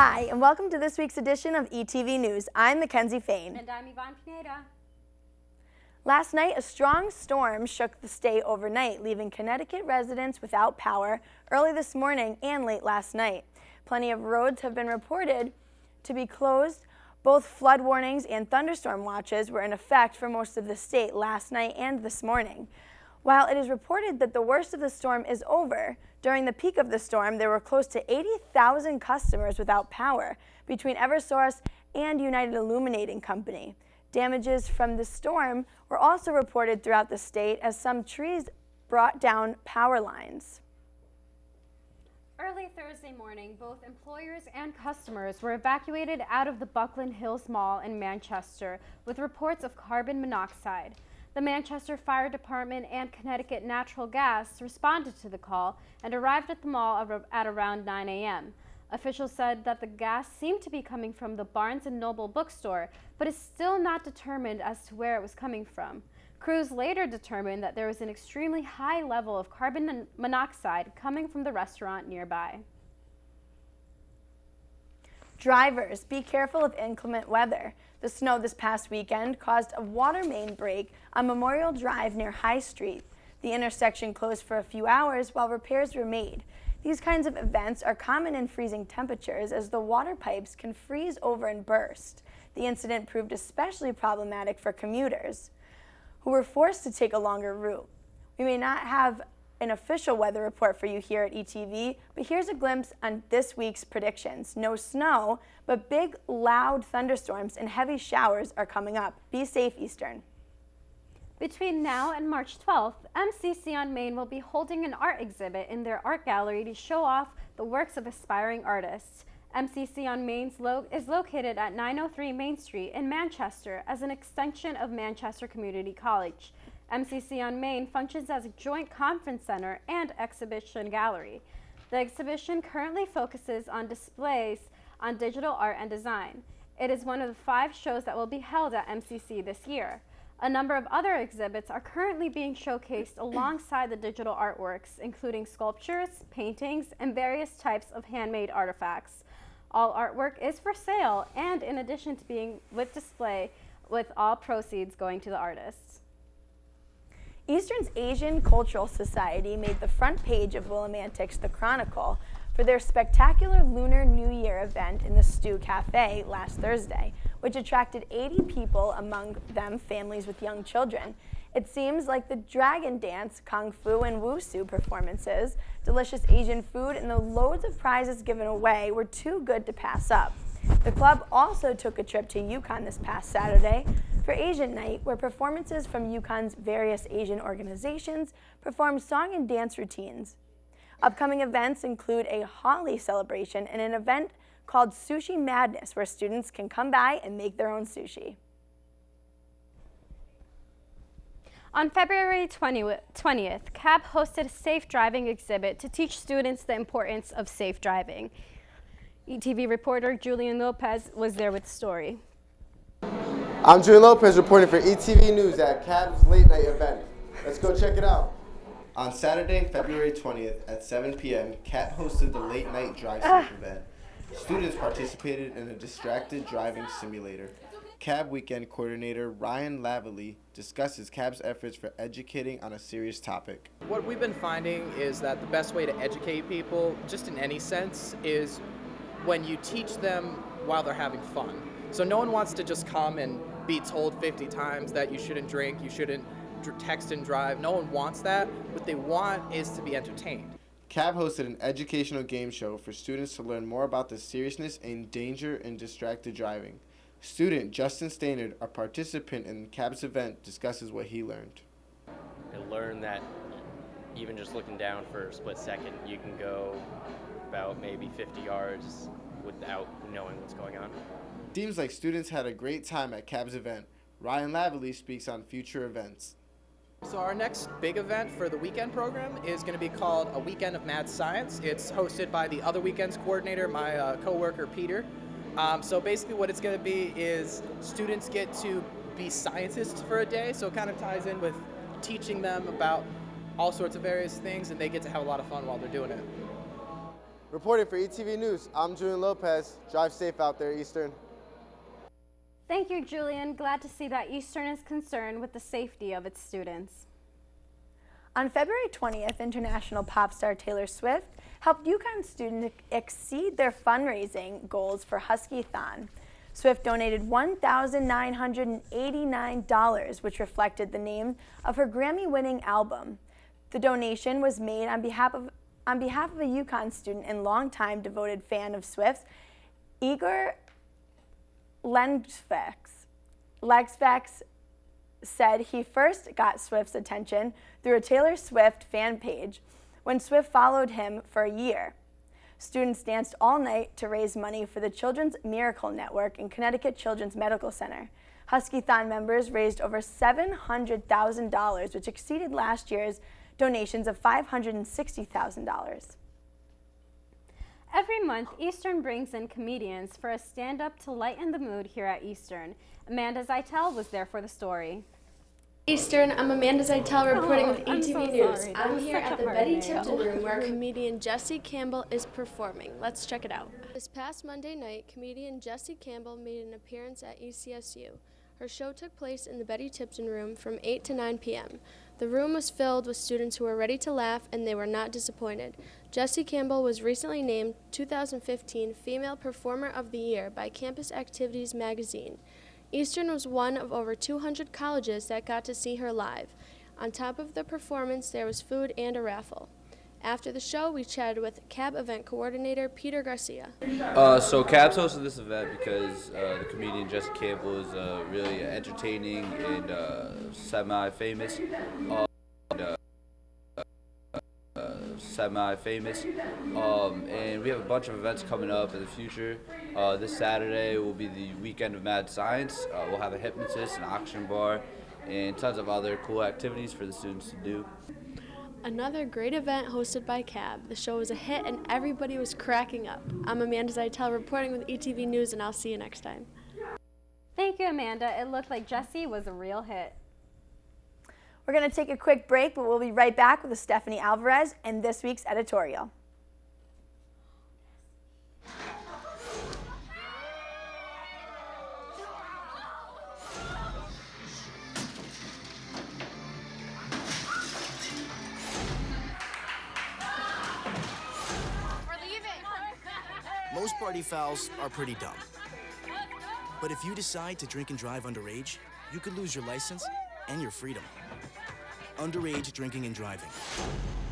Hi, and welcome to this week's edition of ETV News. I'm Mackenzie Fain. And I'm Yvonne Pineda. Last night, a strong storm shook the state overnight, leaving Connecticut residents without power early this morning and late last night. Plenty of roads have been reported to be closed. Both flood warnings and thunderstorm watches were in effect for most of the state last night and this morning. While it is reported that the worst of the storm is over, during the peak of the storm, there were close to 80,000 customers without power between Eversource and United Illuminating Company. Damages from the storm were also reported throughout the state as some trees brought down power lines. Early Thursday morning, both employers and customers were evacuated out of the Buckland Hills Mall in Manchester with reports of carbon monoxide. The Manchester Fire Department and Connecticut Natural Gas responded to the call and arrived at the mall at around 9 a.m. Officials said that the gas seemed to be coming from the Barnes & Noble bookstore, but is still not determined as to where it was coming from. Crews later determined that there was an extremely high level of carbon monoxide coming from the restaurant nearby. Drivers, be careful of inclement weather. The snow this past weekend caused a water main break on Memorial Drive near High Street. The intersection closed for a few hours while repairs were made. These kinds of events are common in freezing temperatures as the water pipes can freeze over and burst. The incident proved especially problematic for commuters who were forced to take a longer route. We may not have an official weather report for you here at ETV, but here's a glimpse on this week's predictions. No snow, but big, loud thunderstorms and heavy showers are coming up. Be safe, Eastern. Between now and March 12th, MCC on Main will be holding an art exhibit in their art gallery to show off the works of aspiring artists. MCC on Main is located at 903 Main Street in Manchester as an extension of Manchester Community College. MCC on Main functions as a joint conference center and exhibition gallery. The exhibition currently focuses on displays on digital art and design. It is one of the 5 shows that will be held at MCC this year. A number of other exhibits are currently being showcased alongside the digital artworks, including sculptures, paintings, and various types of handmade artifacts. All artwork is for sale and in addition to being with display, with all proceeds going to the artists. Eastern's Asian Cultural Society made the front page of Willimantic's The Chronicle for their spectacular Lunar New Year event in the Stew Cafe last Thursday, which attracted 80 people, among them families with young children. It seems like the dragon dance, kung fu, and wushu performances, delicious Asian food, and the loads of prizes given away were too good to pass up. The club also took a trip to Yukon this past Saturday for Asian Night, where performances from Yukon's various Asian organizations performed song and dance routines. Upcoming events include a Holi celebration and an event called Sushi Madness, where students can come by and make their own sushi. On February 20th, CAB hosted a safe driving exhibit to teach students the importance of safe driving. ETV reporter Julian Lopez was there with the story. I'm Julian Lopez reporting for ETV News at CAB's late night event. Let's go check it out. On Saturday, February 20th at 7 p.m., CAB hosted the late night drive safe event. Students participated in a distracted driving simulator. CAB weekend coordinator Ryan Lavallee discusses CAB's efforts for educating on a serious topic. What we've been finding is that the best way to educate people, just in any sense, is when you teach them while they're having fun. So no one wants to just come and be told 50 times that you shouldn't drink, you shouldn't text and drive. No one wants that. What they want is to be entertained. CAB hosted an educational game show for students to learn more about the seriousness and danger in distracted driving. Student Justin Stainard, a participant in CAB's event, discusses what he learned. I learned that even just looking down for a split second, you can go about maybe 50 yards without knowing what's going on. Seems like students had a great time at CAB's event. Ryan Lavallee speaks on future events. So our next big event for the weekend program is going to be called A Weekend of Mad Science. It's hosted by the Other Weekends coordinator, my coworker Peter. So basically what it's going to be is students get to be scientists for a day, so it kind of ties in with teaching them about all sorts of various things, and they get to have a lot of fun while they're doing it. Reporting for ETV News, I'm Julian Lopez. Drive safe out there, Eastern. Thank you, Julian. Glad to see that Eastern is concerned with the safety of its students. On February 20th, international pop star Taylor Swift helped UConn students exceed their fundraising goals for Husky-thon. Swift donated $1,989, which reflected the name of her Grammy-winning album. The donation was made on behalf of a UConn student and longtime devoted fan of Swift's, Igor Lensvex. Lensvex said he first got Swift's attention through a Taylor Swift fan page when Swift followed him for a year. Students danced all night to raise money for the Children's Miracle Network and Connecticut Children's Medical Center. Husky-thon members raised over $700,000, which exceeded last year's donations of $560,000. Every month, Eastern brings in comedians for a stand-up to lighten the mood here at Eastern. Amanda Zeitel was there for the story. Eastern, I'm Amanda Zeitel reporting with I'm ETV so News. sorry. I'm That was here such at a the hard Betty name. Tipton Room where comedian Jesse Campbell is performing. Let's check it out. This past Monday night, comedian Jesse Campbell made an appearance at ECSU. Her show took place in the Betty Tipton Room from 8 to 9 p.m. The room was filled with students who were ready to laugh, and they were not disappointed. Jesse Campbell was recently named 2015 Female Performer of the Year by Campus Activities magazine. Eastern was one of over 200 colleges that got to see her live. On top of the performance, there was food and a raffle. After the show, we chatted with CAB event coordinator Peter Garcia. So CAB's hosted this event because the comedian Jesse Campbell is really entertaining and semi-famous. And we have a bunch of events coming up in the future. This Saturday will be the weekend of Mad Science. We'll have a hypnotist, an auction bar, and tons of other cool activities for the students to do. Another great event hosted by CAB. The show was a hit and everybody was cracking up. I'm Amanda Zeitel reporting with ETV News, and I'll see you next time. Thank you, Amanda. It looked like Jesse was a real hit. We're going to take a quick break, but we'll be right back with Stephanie Alvarez and this week's editorial. Most party fouls are pretty dumb. But if you decide to drink and drive underage, you could lose your license and your freedom. Underage drinking and driving.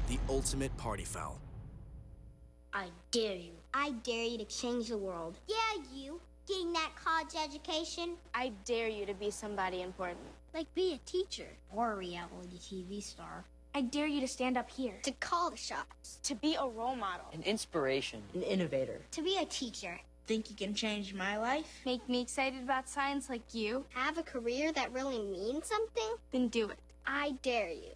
The ultimate party foul. I dare you. I dare you to change the world. Yeah, you. Getting that college education. I dare you to be somebody important. Like be a teacher or a reality TV star. I dare you to stand up here. To call the shots. To be a role model. An inspiration. An innovator. To be a teacher. Think you can change my life? Make me excited about science like you. Have a career that really means something? Then do it. I dare you.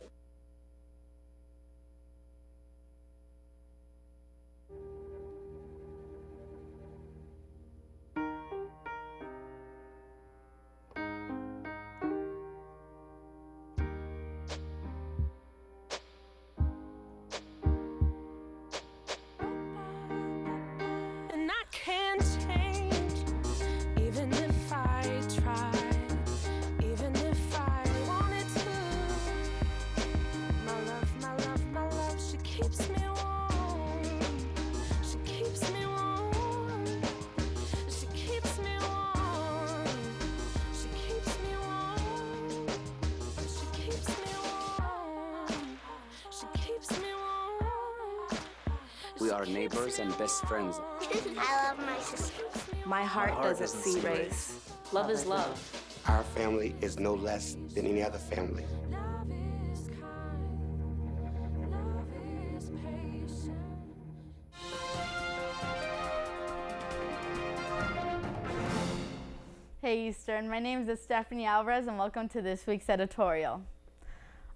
We are neighbors and best friends. I love my sister. My heart doesn't see race. Love is love. Our family is no less than any other family. Hey Eastern, my name is Stephanie Alvarez and welcome to this week's editorial.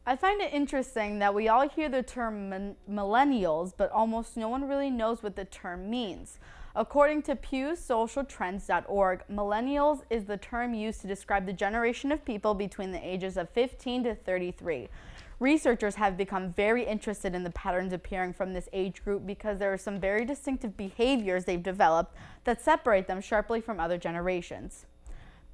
I find it interesting that we all hear the term millennials, but almost no one really knows what the term means. According to PewSocialTrends.org, millennials is the term used to describe the generation of people between the ages of 15 to 33. Researchers have become very interested in the patterns appearing from this age group because there are some very distinctive behaviors they've developed that separate them sharply from other generations.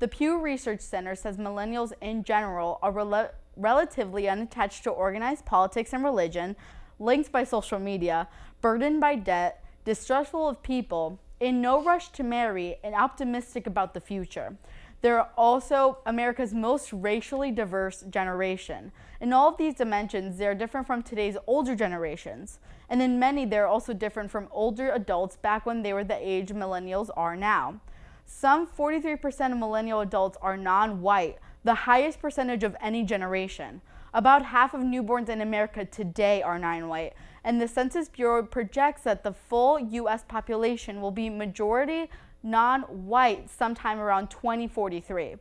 The Pew Research Center says millennials in general are relatively unattached to organized politics and religion, linked by social media, burdened by debt, distrustful of people, in no rush to marry, and optimistic about the future. They're also America's most racially diverse generation. In all of these dimensions, they're different from today's older generations. And in many, they're also different from older adults back when they were the age millennials are now. Some 43% of millennial adults are non-white, the highest percentage of any generation. About half of newborns in America today are non-white, and the Census Bureau projects that the full U.S. population will be majority non-white sometime around 2043.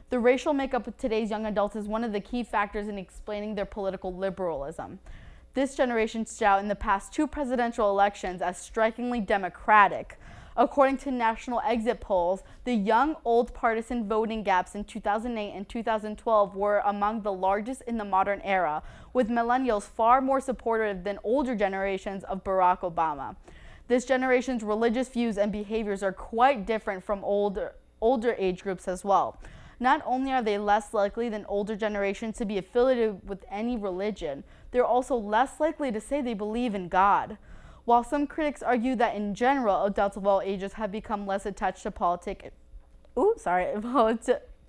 The racial makeup of today's young adults is one of the key factors in explaining their political liberalism. This generation stood out in the past 2 presidential elections as strikingly Democratic. According to national exit polls, the young-old partisan voting gaps in 2008 and 2012 were among the largest in the modern era, with millennials far more supportive than older generations of Barack Obama. This generation's religious views and behaviors are quite different from older age groups as well. Not only are they less likely than older generations to be affiliated with any religion, they're also less likely to say they believe in God. While some critics argue that in general, adults of all ages have become less attached to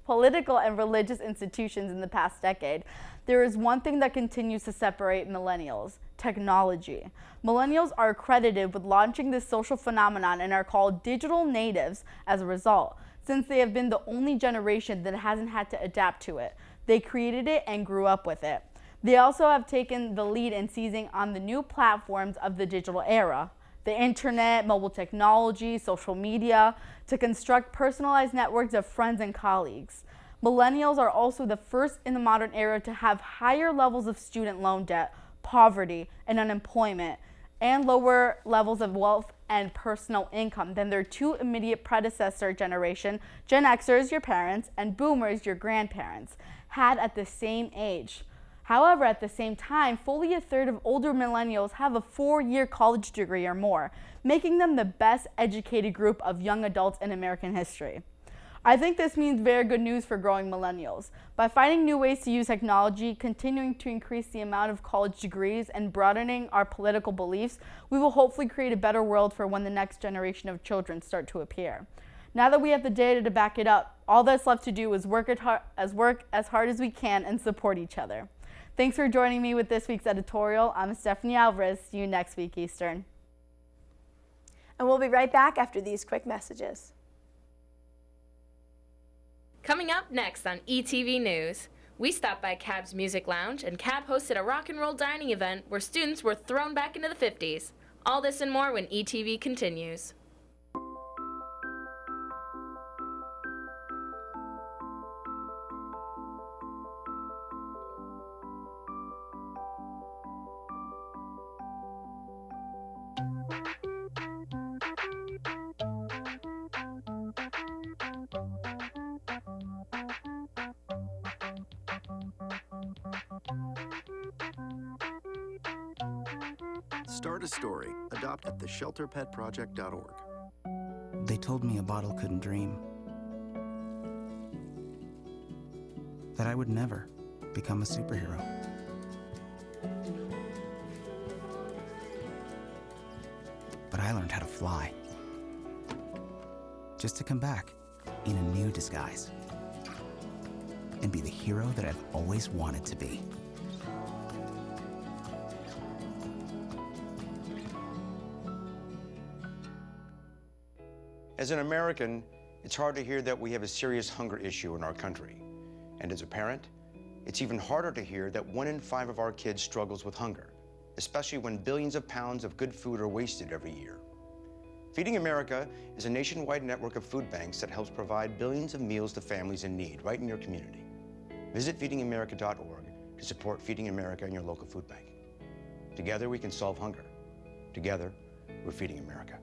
political and religious institutions in the past decade, there is one thing that continues to separate millennials: technology. Millennials are credited with launching this social phenomenon and are called digital natives as a result, since they have been the only generation that hasn't had to adapt to it. They created it and grew up with it. They also have taken the lead in seizing on the new platforms of the digital era, the internet, mobile technology, social media, to construct personalized networks of friends and colleagues. Millennials are also the first in the modern era to have higher levels of student loan debt, poverty, and unemployment, and lower levels of wealth and personal income than their 2 immediate predecessor generation, Gen Xers, your parents, and Boomers, your grandparents, had at the same age. However, at the same time, fully a third of older millennials have a 4-year college degree or more, making them the best educated group of young adults in American history. I think this means very good news for growing millennials. By finding new ways to use technology, continuing to increase the amount of college degrees, and broadening our political beliefs, we will hopefully create a better world for when the next generation of children start to appear. Now that we have the data to back it up, all that's left to do is work as hard as we can and support each other. Thanks for joining me with this week's editorial. I'm Stephanie Alvarez. See you next week, Eastern. And we'll be right back after these quick messages. Coming up next on ETV News, we stopped by CAB's Music Lounge, and CAB hosted a rock and roll dining event where students were thrown back into the 50s. All this and more when ETV continues. Start a story. Adopt at theshelterpetproject.org. They told me a bottle couldn't dream. That I would never become a superhero. But I learned how to fly. Just to come back in a new disguise. And be the hero that I've always wanted to be. As an American, it's hard to hear that we have a serious hunger issue in our country. And as a parent, it's even harder to hear that 1 in 5 of our kids struggles with hunger, especially when billions of pounds of good food are wasted every year. Feeding America is a nationwide network of food banks that helps provide billions of meals to families in need right in your community. Visit feedingamerica.org to support Feeding America in your local food bank. Together we can solve hunger. Together, we're Feeding America.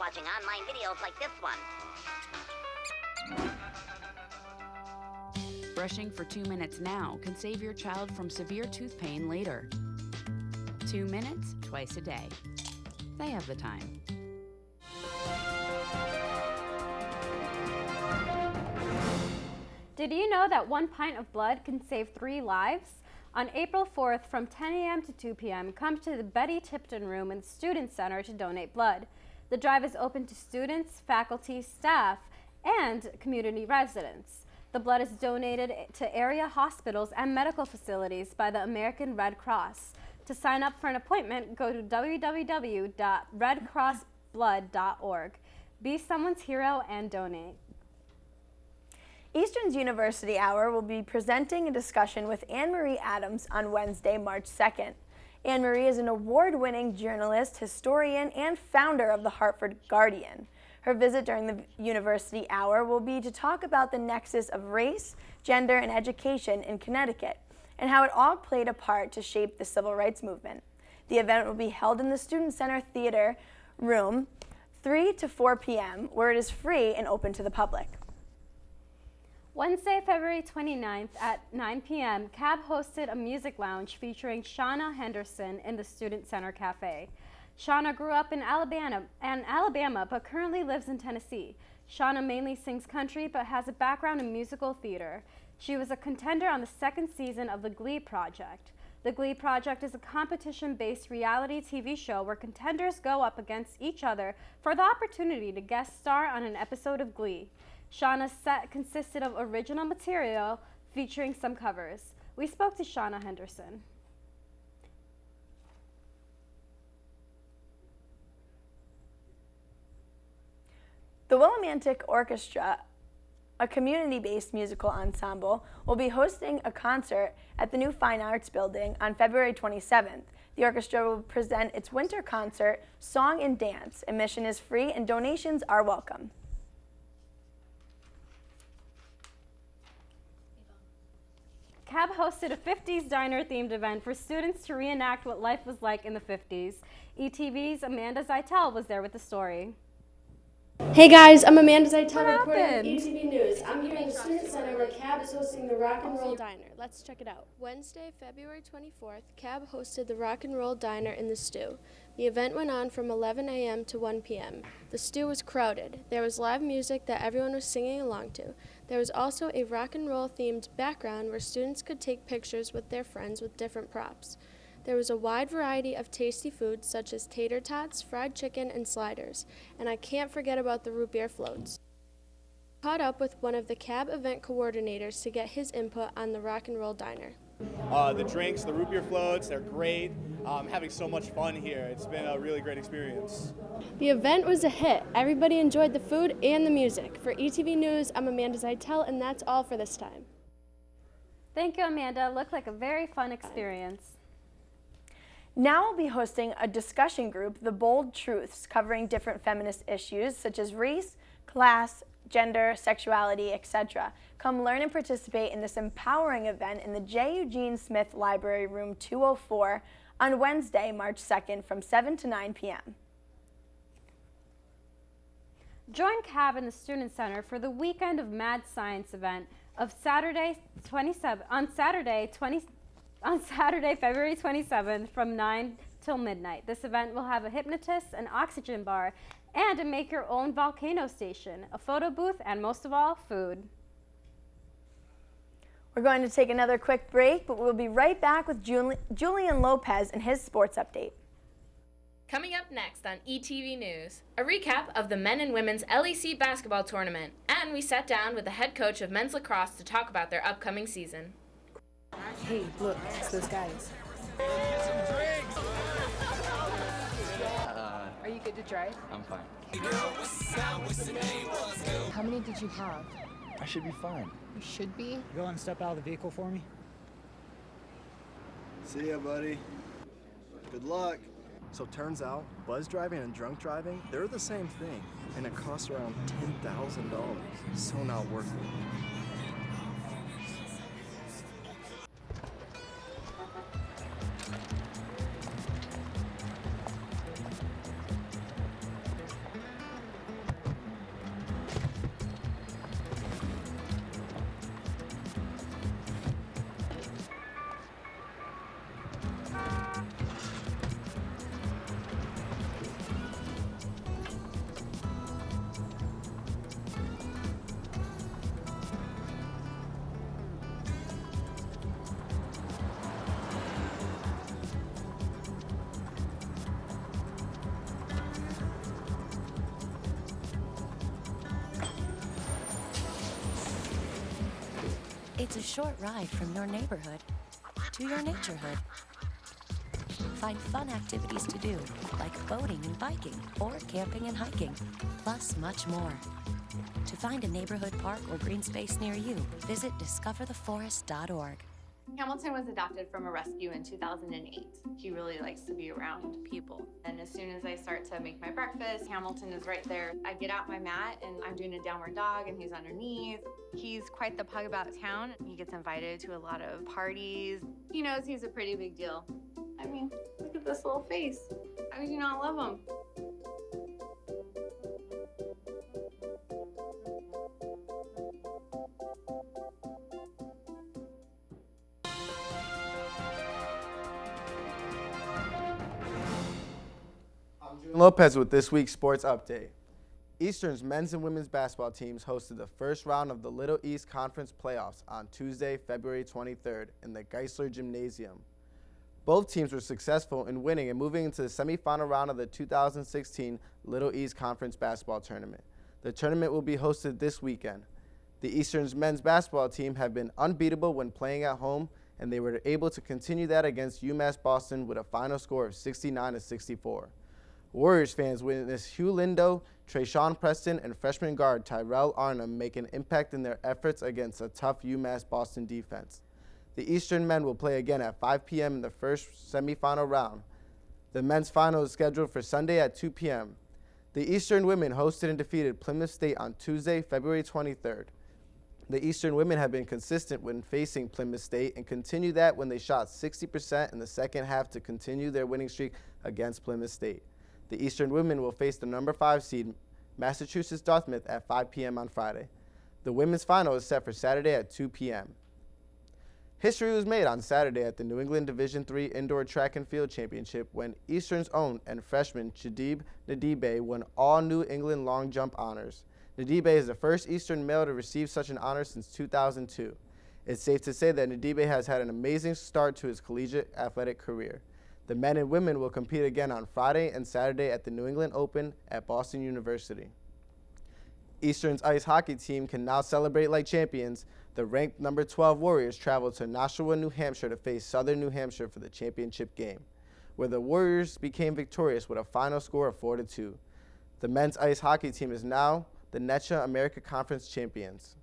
watching online videos like this one. Brushing for 2 minutes now can save your child from severe tooth pain later. 2 minutes twice a day. They have the time. Did you know that 1 pint of blood can save 3 lives? On April 4th from 10 a.m. to 2 p.m., come to the Betty Tipton Room in the Student Center to donate blood. The drive is open to students, faculty, staff, and community residents. The blood is donated to area hospitals and medical facilities by the American Red Cross. To sign up for an appointment, go to www.redcrossblood.org. Be someone's hero and donate. Eastern's University Hour will be presenting a discussion with AnneMarie Adams on Wednesday, March 2nd. AnneMarie is an award-winning journalist, historian, and founder of the Hartford Guardian. Her visit during the University Hour will be to talk about the nexus of race, gender, and education in Connecticut, and how it all played a part to shape the civil rights movement. The event will be held in the Student Center Theater Room, 3 to 4 p.m., where it is free and open to the public. Wednesday, February 29th at 9 p.m., CAB hosted a music lounge featuring Shana Henderson in the Student Center Cafe. Shana grew up in Alabama, but currently lives in Tennessee. Shana mainly sings country, but has a background in musical theater. She was a contender on the 2nd season of the Glee Project. The Glee Project is a competition-based reality TV show where contenders go up against each other for the opportunity to guest star on an episode of Glee. Shana's set consisted of original material featuring some covers. We spoke to Shana Henderson. The Willimantic Orchestra, a community-based musical ensemble, will be hosting a concert at the new Fine Arts Building on February 27th. The orchestra will present its winter concert, Song and Dance. Admission is free and donations are welcome. CAB hosted a 50s diner-themed event for students to reenact what life was like in the 50s. ETV's Amanda Zeitel was there with the story. Hey guys, I'm Amanda Zeitel reporting with ETV News. I'm here in the Student Center where CAB is hosting the Rock and Roll Diner. Let's check it out. Wednesday, February 24th, CAB hosted the Rock and Roll Diner in the Stew. The event went on from 11 a.m. to 1 p.m. The Stew was crowded. There was live music that everyone was singing along to. There was also a rock and roll themed background where students could take pictures with their friends with different props. There was a wide variety of tasty foods such as tater tots, fried chicken, and sliders. And I can't forget about the root beer floats. Caught up with one of the CAB event coordinators to get his input on the Rock and Roll Diner. The drinks, the root beer floats, they're great. I'm having so much fun here. It's been a really great experience. The event was a hit. Everybody enjoyed the food and the music. For ETV News, I'm Amanda Zeitel, and that's all for this time. Thank you, Amanda. Looked like a very fun experience. Now we'll be hosting a discussion group, The Bold Truths, covering different feminist issues such as race, class, gender, sexuality, etc. Come learn and participate in this empowering event in the J. Eugene Smith Library, Room 204, on Wednesday, March 2nd from 7 to 9 p.m. Join CAB in the Student Center for the Weekend of Mad Science event of Saturday, February 27th from 9 till midnight. This event will have a hypnotist, an oxygen bar, and a make-your-own volcano station, a photo booth, and most of all, food. We're going to take another quick break, but we'll be right back with Julian Lopez and his sports update. Coming up next on ETV News, a recap of the men and women's LEC basketball tournament, and we sat down with the head coach of men's lacrosse to talk about their upcoming season. Hey, look, it's those guys. Are you good to drive? I'm fine. How many did you have? I should be fine. You should be. You go and step out of the vehicle for me? See ya, buddy. Good luck. So turns out, buzz driving and drunk driving, they're the same thing, and it costs around $10,000. So not worth it. It's a short ride from your neighborhood to your naturehood. Find fun activities to do, like boating and biking, or camping and hiking, plus much more. To find a neighborhood park or green space near you, visit discovertheforest.org. Hamilton was adopted from a rescue in 2008. He really likes to be around people. And as soon as I start to make my breakfast, Hamilton is right there. I get out my mat and I'm doing a downward dog and he's underneath. He's quite the pug about town. He gets invited to a lot of parties. He knows he's a pretty big deal. I mean, look at this little face. How could you not love him? Lopez with this week's sports update. Eastern's men's and women's basketball teams hosted the first round of the Little East Conference playoffs on Tuesday, February 23rd in the Geisler Gymnasium. Both teams were successful in winning and moving into the semifinal round of the 2016 Little East Conference basketball tournament. The tournament will be hosted this weekend. The Eastern's men's basketball team have been unbeatable when playing at home, and they were able to continue that against UMass Boston with a final score of 69-64. Warriors fans witnessed Hugh Lindo, Trayshawn Preston, and freshman guard Tyrell Arnhem make an impact in their efforts against a tough UMass Boston defense. The Eastern men will play again at 5 p.m. in the first semifinal round. The men's final is scheduled for Sunday at 2 p.m. The Eastern women hosted and defeated Plymouth State on Tuesday, February 23rd. The Eastern women have been consistent when facing Plymouth State and continue that when they shot 60% in the second half to continue their winning streak against Plymouth State. The Eastern women will face the number 5 seed Massachusetts Dartmouth at 5 p.m. on Friday. The women's final is set for Saturday at 2 p.m. History was made on Saturday at the New England Division III Indoor Track and Field Championship when Eastern's own and freshman Chidib Nadibe won all New England long jump honors. Nadibe is the first Eastern male to receive such an honor since 2002. It's safe to say that Nadibe has had an amazing start to his collegiate athletic career. The men and women will compete again on Friday and Saturday at the New England Open at Boston University. Eastern's ice hockey team can now celebrate like champions. The ranked number 12 Warriors traveled to Nashua, New Hampshire to face Southern New Hampshire for the championship game, where the Warriors became victorious with a final score of 4-2. The men's ice hockey team is now the NECHA America Conference champions.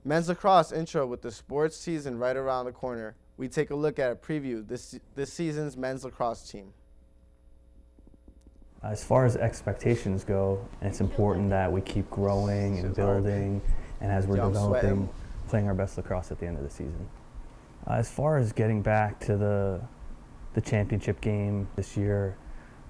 Men's lacrosse intro with the sports season right around the corner. We take a look at a preview this season's men's lacrosse team. As far as expectations go, it's important that we keep growing and building, and as we're developing, playing our best lacrosse at the end of the season. As far as getting back to the championship game this year,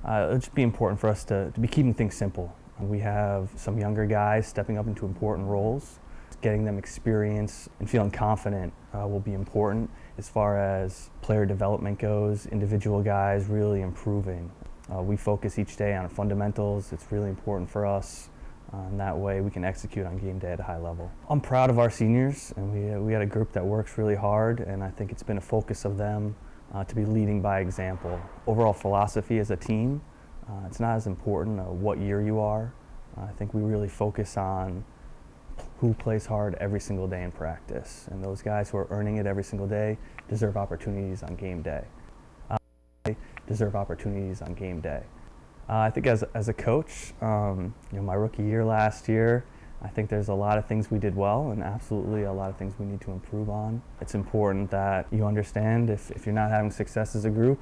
it'll just be important for us to be keeping things simple. We have some younger guys stepping up into important roles. Getting them experience and feeling confident will be important. As far as player development goes, individual guys really improving. We focus each day on fundamentals. It's really important for us. And that way we can execute on game day at a high level. I'm proud of our seniors, and we had a group that works really hard, and I think it's been a focus of them to be leading by example. Overall philosophy as a team, it's not as important what year you are. I think we really focus on who plays hard every single day in practice, and those guys who are earning it every single day deserve opportunities on game day. I think as a coach, my rookie year last year, I think there's a lot of things we did well and absolutely a lot of things we need to improve on. It's important that you understand if you're not having success as a group,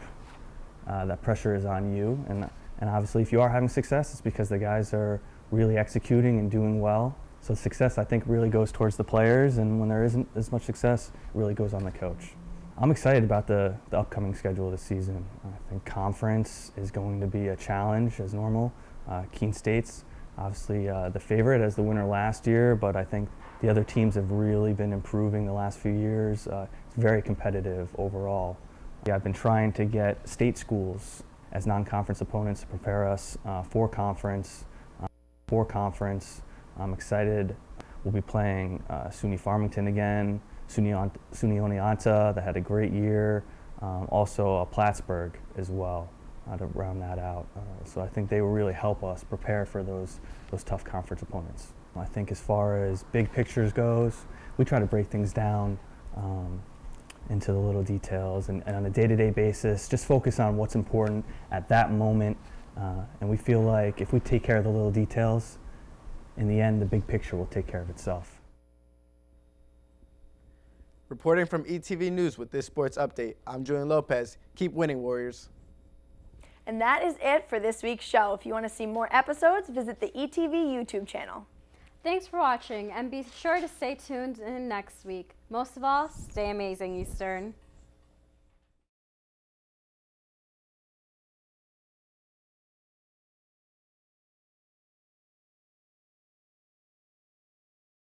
that pressure is on you, and obviously if you are having success, it's because the guys are really executing and doing well. So success, I think, really goes towards the players, and when there isn't as much success, it really goes on the coach. I'm excited about the upcoming schedule this season. I think conference is going to be a challenge as normal. Keene State's obviously the favorite as the winner last year, but I think the other teams have really been improving the last few years. It's very competitive overall. Yeah, I've been trying to get state schools as non-conference opponents to prepare us for conference. I'm excited. We'll be playing SUNY Farmington again, SUNY Oneonta that had a great year, also Plattsburgh as well to round that out. So I think they will really help us prepare for those tough conference opponents. I think as far as big pictures goes, we try to break things down into the little details, and on a day-to-day basis, just focus on what's important at that moment. And we feel like if we take care of the little details, in the end, the big picture will take care of itself. Reporting from ETV News with this sports update, I'm Julian Lopez. Keep winning, Warriors. And that is it for this week's show. If you want to see more episodes, visit the ETV YouTube channel. Thanks for watching, and be sure to stay tuned in next week. Most of all, stay amazing, Eastern.